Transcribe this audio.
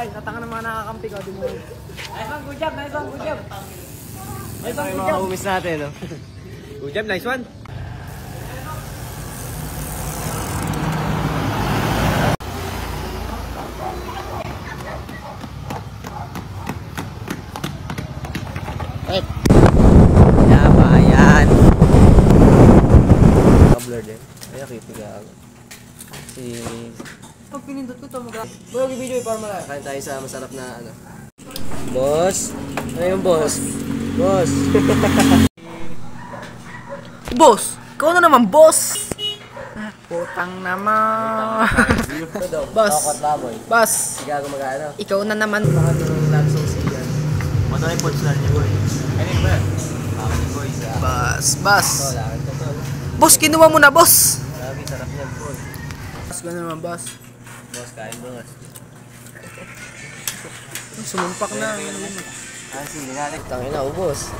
Ay, natanga ng mga nakakampi ko. Nice one, good job, nice one, good job. Nice one, good job. Mga umis natin, no? Good job, nice one. Yan ba, yan. Cobbler din. Ay, nakipiga ako. Pag pinindot ko ito, mag-vlog video para malaki. Kain tayo sa masarap na ano. Boss? Ano yung boss? Boss? Boss! Ikaw na naman, boss! Putang naman. Boss! Takot baboy. Boss! Sige ako mag-ano. Ikaw na naman. Bakit yung lansong siyan? Mata yung pods na niya, boy. Kanin ba? Bakit boy sa... Boss! Boss! Ito, lakad ko to. Boss, kinuha mo na, boss! Grabe, sarap niyan, boss. Boss, gano'n naman, boss. Boss, kain boss. Sumumpak na. Ah, sige, nalik. Tangina, ubos.